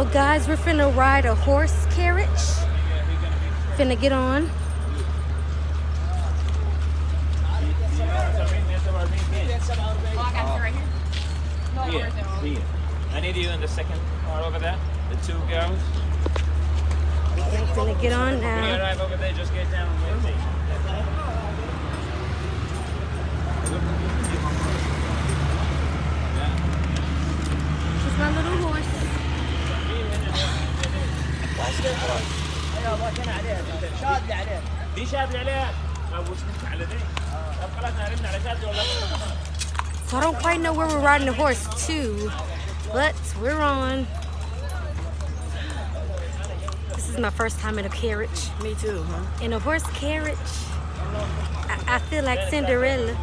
So guys, we're finna ride a horse carriage. Finna get on. I need you in the second car over there. The two girls. We're finna get on When you now. arrive over there, just get down and wait. She's my little horse. دي شادلي عليها. على دي. طب خلاص نرن على شادلي ولا So I don't quite know where we're riding the horse to, but we're on. This is my first time in a carriage. Me too, huh? In a horse carriage. I feel like Cinderella.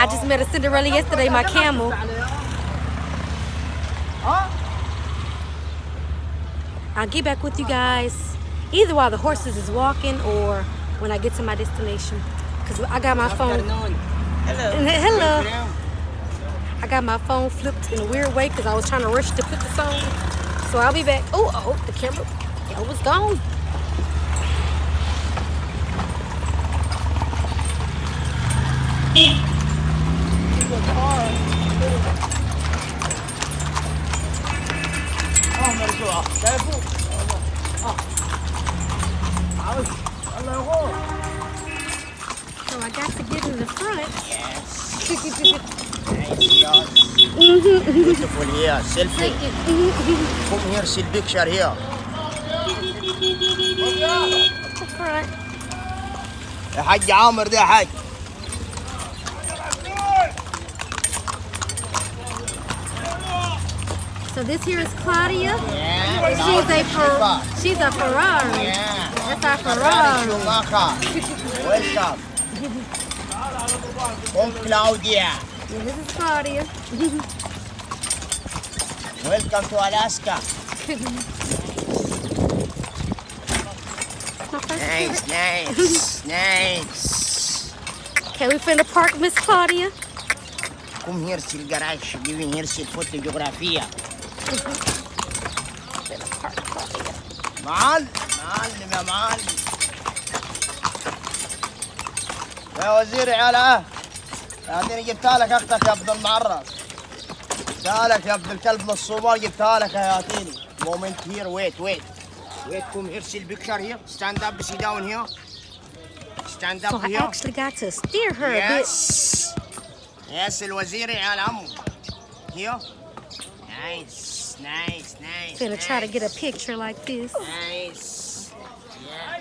I just met a Cinderella yesterday, my camel. I'll get back with you guys either while the horses is walking or when I get to my destination. Because I got my phone. Hello. Hello. I got my phone flipped in a weird way because I was trying to rush to put the song. So I'll be back. Oh, the camera. It was gone. So I got to get in the front. Beautiful here, selfie. Come here, see picture here. The front. يا حاج عامر ده يا حاج. So this here is Claudia. Yeah. She's a Ferrari. Yeah. That's our Ferrari. Welcome. Come Claudia. Yeah, this is Claudia. Welcome to Alaska. My first Nice, carriage. nice, nice. Okay, we finna park Miss Claudia. Come here, see the garage. Give me here, see photography. Finna park Claudia. معلم معلم يا معلم. يا وزير عيالها. هذه جبتها لك اختك يا ابن المعرس. جبتها لك يا ابن الكلب من الصومال جبتها لك يا ياتيني. Moment here, wait. Wait, come here, see the picture here. Stand up, sit down here. Stand So up I here. actually got to steer her a bit. Yes, الوزير عيال عمو. Here. Nice. Finna try to get a picture like this. Nice. Yeah.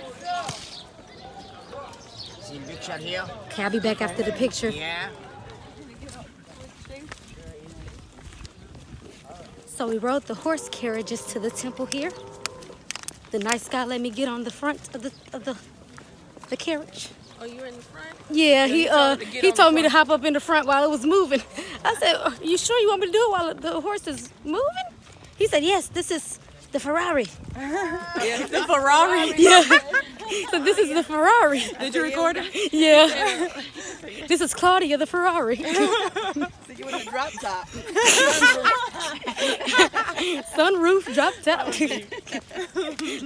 See the picture here? Okay, I'll be back after the picture. Yeah. So we rode the horse carriages to the temple here. The nice guy let me get on the front of the carriage. Oh, you were in the front? Yeah, he told me to front. hop up in the front while it was moving. I said, "You sure you want me to do it while the horse is moving?" He said, "Yes, this is the Ferrari." Yeah, the Ferrari. Yeah. So this is the Ferrari. Did you record it? Yeah. This is Claudia, the Ferrari. So you in the drop top. Sunroof dropped out.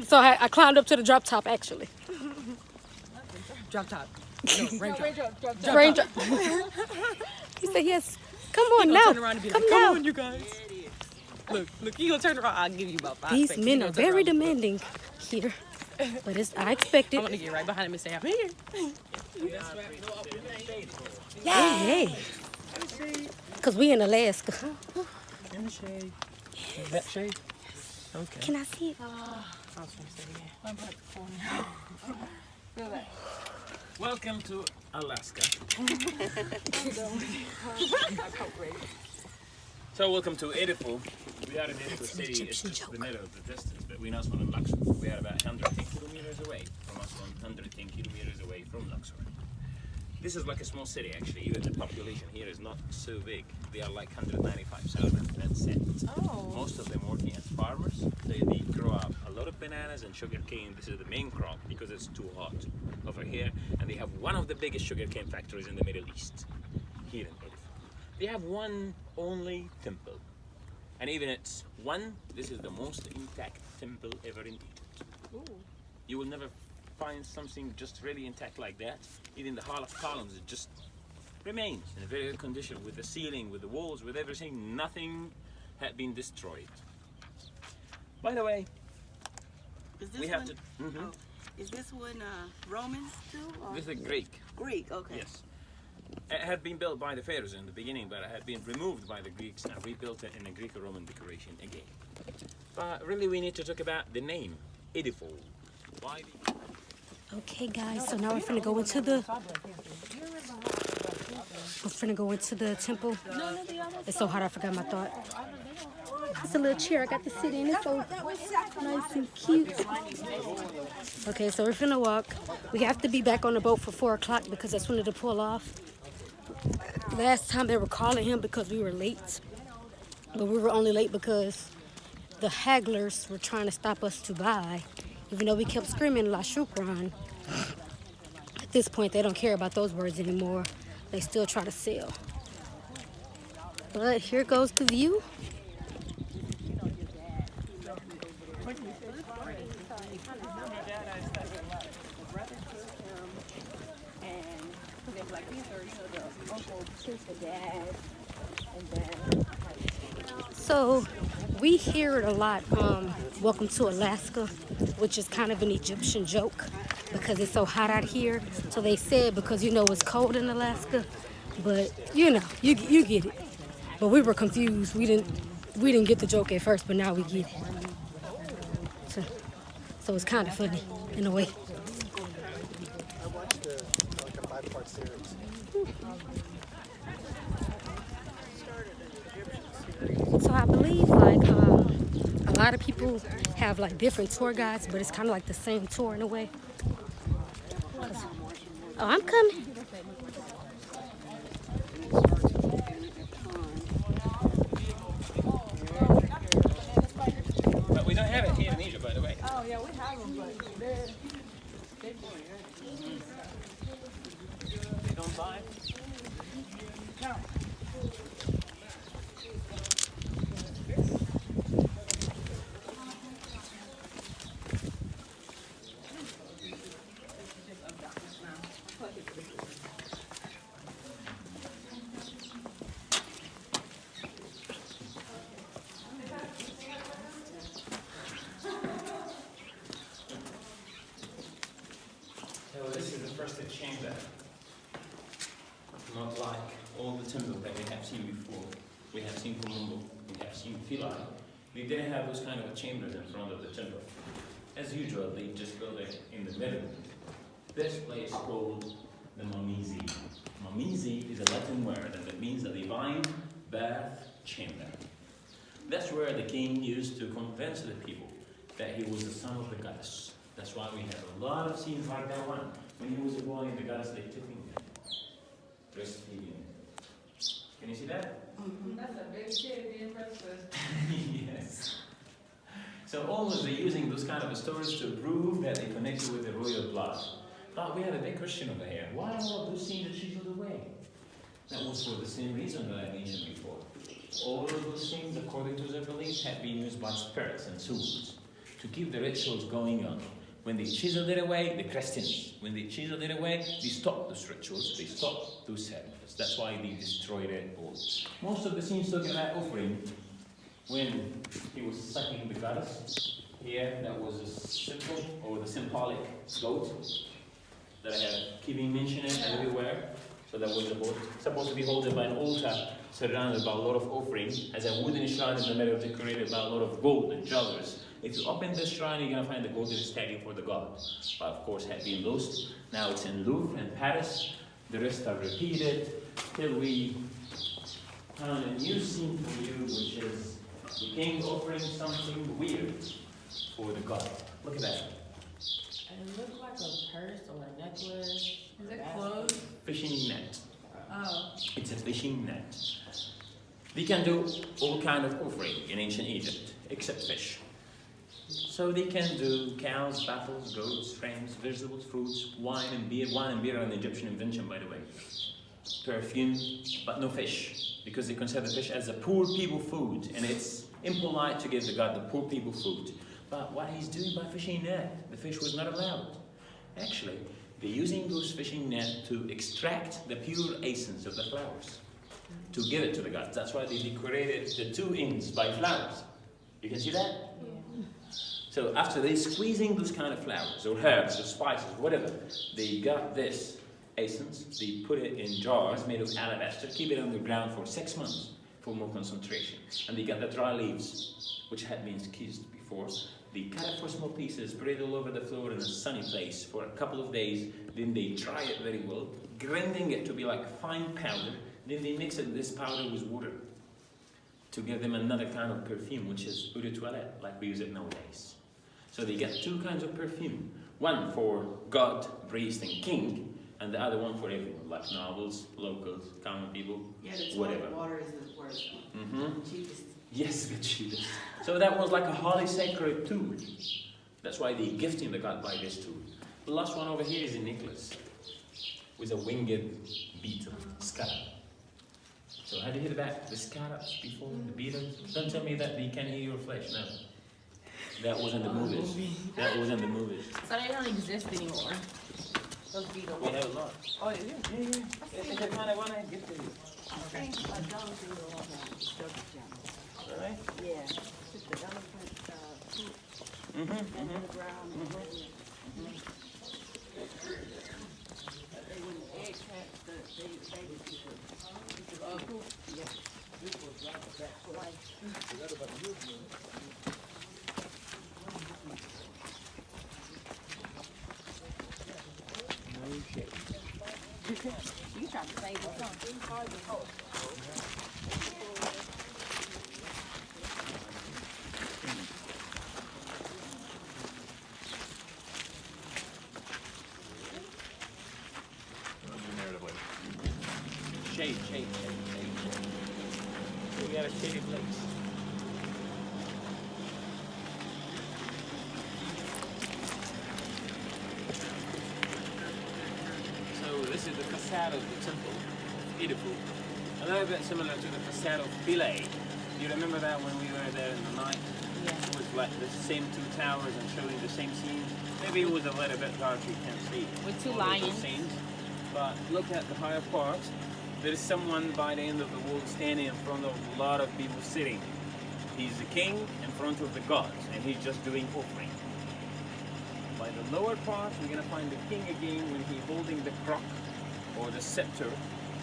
So I climbed up to the drop top actually. Drop top. No, raindrop. Raindrop. He said, "Yes, come on now. Turn around and be Come like, now." come on, you guys. Look, you gonna turn around. I'll give you about 5 These seconds. men You are gonna turn very around. demanding here, but I expect I'm it. gonna get right behind him and say, I'm here. Yay! Cause we in Alaska. In the shade. That shade? Okay. Can I see it? Welcome to Alaska. So welcome to Edifu. We are in Edifu city. It's Egyptian just joke. the middle of the distance, but we're not from Luxor. We are about 110 kilometers away from us, 110 kilometers away from Luxor. This is like a small city actually. Even the population here is not so big. They are like 195,000. That's it. Oh. Most of them working as farmers. They grow up a lot of bananas and sugarcane. This is the main crop because it's too hot over here. And they have one of the biggest sugarcane factories in the Middle East here in Edifu. They have one only temple And even it's one, this is the most intact temple ever in Egypt. You will never find something just really intact like that. Even the hall of columns, it just remains in a very good condition with the ceiling, with the walls, with everything. Nothing had been destroyed. By the way, Is this we have one, to. oh, is this one Romans too? Or? This is Greek. Greek, okay. Yes. It had been built by the pharaohs in the beginning, but it had been removed by the Greeks and rebuilt it in a Greco-Roman decoration again. But really, we need to talk about the name, Edifo. Why? Okay, guys. So now we're finna go into the. We're finna go into the temple. It's so hot, I forgot my thought. It's a little chair I got to sit in. It's so nice and cute. Okay, so we're finna walk. We have to be back on the boat for 4 o'clock because that's when it'll pull off. Last time they were calling him because we were late. But we were only late because the hagglers were trying to stop us to buy. Even though we kept screaming La Shukran. At this point, they don't care about those words anymore. They still try to sell. But here goes the view. So we hear it a lot, welcome to Alaska, which is kind of an Egyptian joke because it's so hot out here. So they said because it's cold in Alaska, but you get it. But we were confused. We didn't get the joke at first, but now we get it. So it's kind of funny in a way. I watched a 5-part series. So I believe a lot of people have different tour guides, but it's kind of like the same tour in a way. Oh, I'm coming. But we don't have it here in Egypt, by the way. Oh yeah, we have them, but they're They don't buy. So this is the first chamber. Not like all the temples that we have seen before. We have seen Pvamu, we have seen Philae. They didn't have those kind of chambers in front of the temple. As usual, they just built it in the middle. This place called the Mamizi. Mamizi is a Latin word and it means the divine bath chamber. That's where the king used to convince the people that he was the son of the goddess. That's why we have a lot of scenes like that one. When he was a boy, the goddess they took him breastfeeding. Can you see that? that's a big kid being breastfed. Yes. So always they're using those kind of stories to prove that they connected with the royal blood. But we have a big question over here. Why are all those scenes chiseled away? That was for the same reason that I mentioned before. All of those things, according to their beliefs, had been used by spirits and souls to keep the rituals going on. When they chiseled it away, the Christians, when they chiseled it away, they stopped those rituals, they stopped those ceremonies. That's why they destroyed it all. Most of the scenes talking about offering, when he was sucking the goddess, here that was a symbol or the symbolic goat that I have keeping mentioning everywhere. So that was supposed to be held by an altar surrounded by a lot of offerings, as a wooden shrine in the middle decorated by a lot of gold and jewelry. If you open this shrine, you're going to find the golden statue for the god. But of course, had been lost. Now it's in Louvre and Paris. The rest are repeated till we found a new scene for you, which is the king offering something weird for the god. Look at that. It looks like a purse or a necklace. Is it closed? Fishing net. Oh. It's a fishing net. They can do all kind of offering in ancient Egypt, except fish. So they can do cows, buffaloes, goats, frames, vegetables, fruits, wine and beer. Wine and beer are an Egyptian invention, by the way. perfume, but no fish, because they consider fish as a poor people food, and it's impolite to give the god the poor people food. But what he's doing by fishing net, the fish was not allowed. Actually, they're using those fishing net to extract the pure essence of the flowers, to give it to the gods. That's why they decorated the two ends by flowers. You can see that? Yeah. So after they squeezing those kind of flowers, or herbs, or spices, whatever, they got this essence, they put it in jars made of alabaster, keep it underground for 6 months for more concentration. And they got the dry leaves, which had been squeezed before. They cut it for small pieces, spread it all over the floor in a sunny place for a couple of days. Then they dry it very well, grinding it to be like fine powder. Then they mix it, this powder with water to give them another kind of perfume, which is eau de toilette, like we use it nowadays. So they get two kinds of perfume. One for God, priest, and king, and the other one for everyone, like nobles, locals, common people, whatever. Water is the worst one. Mm-hmm. Cheapest. Yes, the cheapest. So that was like a holy sacred tool. That's why they gifting the god by this tool. The last one over here is a necklace with a winged beetle, scarab. So have you heard about the scarabs before, the beetles? Don't tell me that they can eat your flesh, no. That was in the movies. That was in the movies. So they don't exist anymore. Those beetles. We have a lot. Oh, yeah, yeah, yeah. It's the kind of one I gifted you. I think a dolphin will have stuffed jam. All right? Yeah. Just the elephant poop Mm-hmm, into the ground. They wouldn't egg hatch the baby people. Poop. Yeah. You trying to save us, huh? Shade. We got a shady place. So this is the facade of the temple. Beautiful. A little bit similar to the facade of Philae. You remember that when we were there in the night? Yeah. It was like the same two towers and showing the same scene. Maybe it was a little bit dark, you can't see. With two all of those lions. scenes. But look at the higher part. There is someone by the end of the wall standing in front of a lot of people sitting. He's the king in front of the gods, and he's just doing offering. By the lower part, we're going to find the king again when he's holding the crock or the scepter,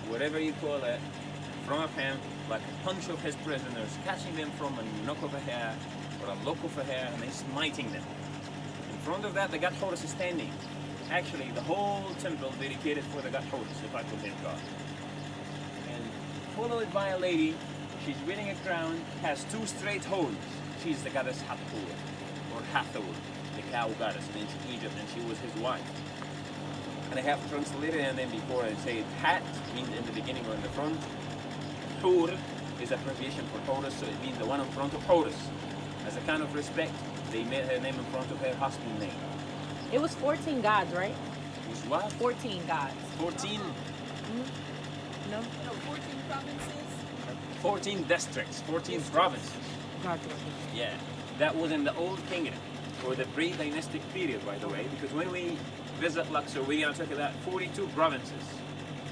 whatever you call it, in front of him, like a bunch of his prisoners, catching them from a knock of a hair or a lock of a hair, and he's smiting them. In front of that, the god Horus is standing. Actually, the whole temple dedicated for the god Horus, if I could name God. Followed by a lady, she's wearing a crown, has two straight horns. She's the goddess Hathor, or Hathor, the cow goddess in ancient Egypt, and she was his wife. And I have translated it then before and say Hat means in the beginning or in the front. Hor is an abbreviation for Horus, so it means the one in front of Horus. As a kind of respect, they made her name in front of her husband's name. It was 14 gods, right? It was what? 14 gods. 14? No? 14 provinces. 14 districts, 14 provinces. Gotcha. Yeah, that was in the Old Kingdom, or the pre-dynastic period, by the way, because when we visit Luxor, we're going to talk about 42 provinces.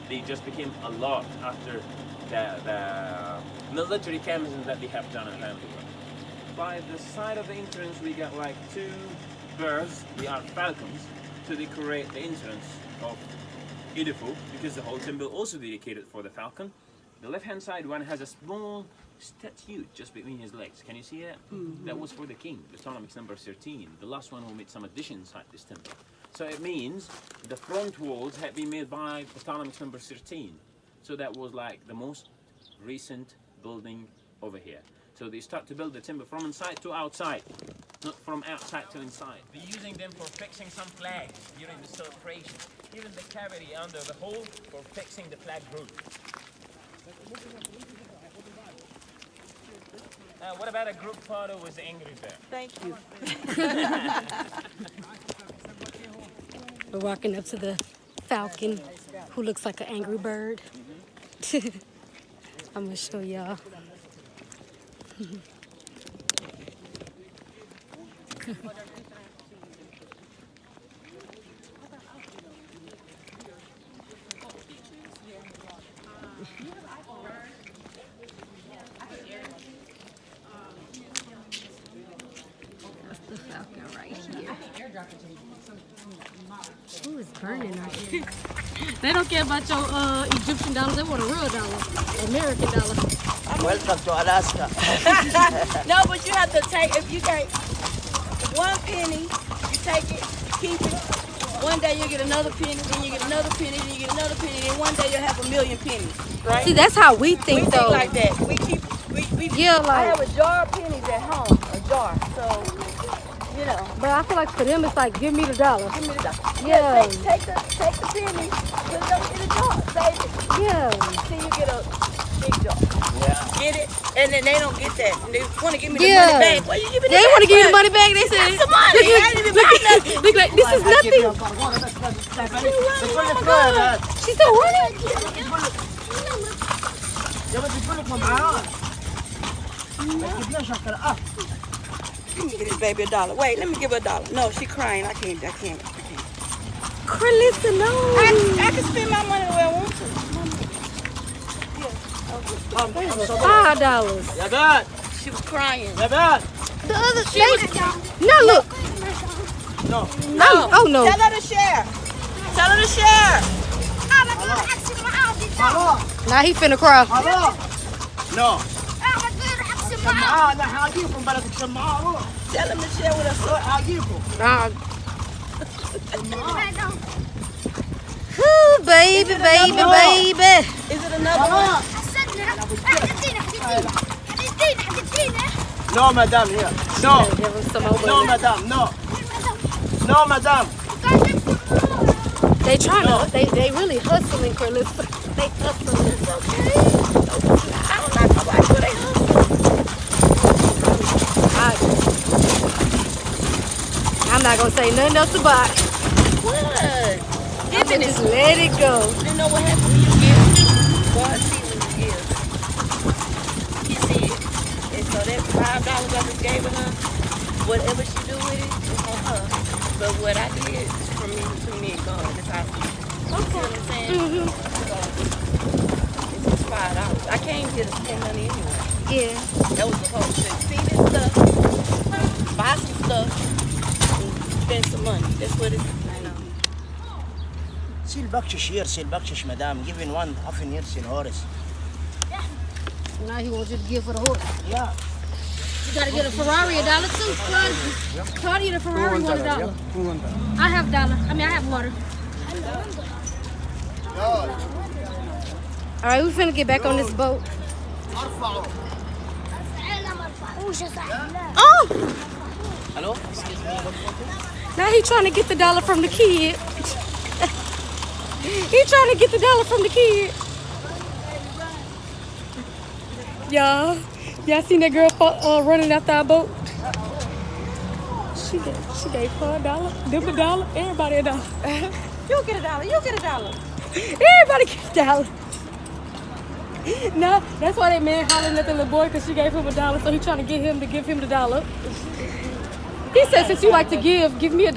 They just became a lot after the military campaigns that they have done around the world. By the side of the entrance, we got like two birds, they are falcons, to decorate the entrance of Edifu, because the whole temple also dedicated for the falcon. The left-hand side one has a small statue just between his legs. Can you see it? Mm-hmm. That was for the king, the Ptolemy's number 13. The last one will make some additions inside this temple. So it means the front walls had been made by Ptolemy's number 13. So that was like the most recent building over here. So they start to build the temple from inside to outside, not from outside to inside. They're using them for fixing some flags during the celebration. Even the cavity under the hole for fixing the flag group. What about a group photo with the angry bear? Thank you. We're walking up to the falcon, who looks like an angry bird. I'm gonna show y'all. That's the falcon right here. Ooh, it's burning out here. They don't care about your Egyptian dollars. They want a real dollar, American dollar. Welcome to Alaska. No, but you have to take, if you take 1 penny, you take it, keep it. One day you'll get another penny, then you get another penny, then you get another penny, then one day you'll have 1,000,000 pennies, right? See, that's how we we think, think though. like that. We keep, Yeah, I like. have a jar of pennies at home, a jar, so, you know. But I feel like for them, it's like, give me the dollar. Give me the dollar. Yeah. Take the penny, put it up in the jar, save it. Yeah. See, you get a big jar. Yeah. Get it, and then they don't get that. They want to give me the Yeah. money back. Well, you give me the They back, want to give you the but money back. They said, That's the money. I didn't even buy nothing. look like this is nothing. She's still running. Let me get this baby $1. Wait, let me give her $1. No, she crying. I can't. Carlissa, no. I can spend my money the way I want to. $5. يا بنت She was crying. يا بنت. The other no, look. No. No. Oh no. Tell her to share. Tell her to share. خلاص Now he finna cry. خلاص. No. شمعاء انا حاجيكم بلدك شمعاء روح. Tell him to share with us. روح حاجيكم. Ooh, baby, baby, baby. Is it another one? خلاص. No, madam, here. No. Give him some more No, money. madam, no. No, madam. They trying to, they really hustling, Carlissa. They hustling. It's okay. I don't like nobody, but they hustle. I'm not gonna say nothing else about it. What? I'm gonna just let it go. You know what happens when you give? God sees when you give. He see it. And so that $5 I just gave her, whatever she do with it, it's on her. But what I did is from me to me and God. That's how I see it. You see what I'm saying? So, it's just $5. I came here to spend money anyway. Yeah. That was the whole thing. See this stuff, buy some stuff, and spend some money. That's what it's, I know. Sil bakshish here, sil bakshish, madam. Giving one, often here, sil horse. Now he wants you to give for the horse. Yeah. You gotta get a Ferrari $1 too. Claudia, the Ferrari $1. I have $1. I mean, I have water. All right, we finna get back on this boat. Oh! Hello? Now he trying to get the $1 from the kid. He trying to get the $1 from the kid. Y'all seen that girl running after our boat? She gave her $1, them $1, everybody $1. You get $1. You get $1. Everybody get $1. No, that's why that man hollering at the little boy because she gave him $1, so he trying to get him to give him the $1. He said, since you like to give me $1.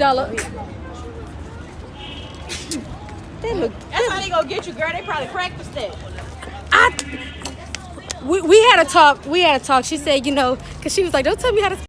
They look. That's how they gonna get you, girl. They probably practiced that. We had a talk. She said, you know, because she was like, don't tell me how to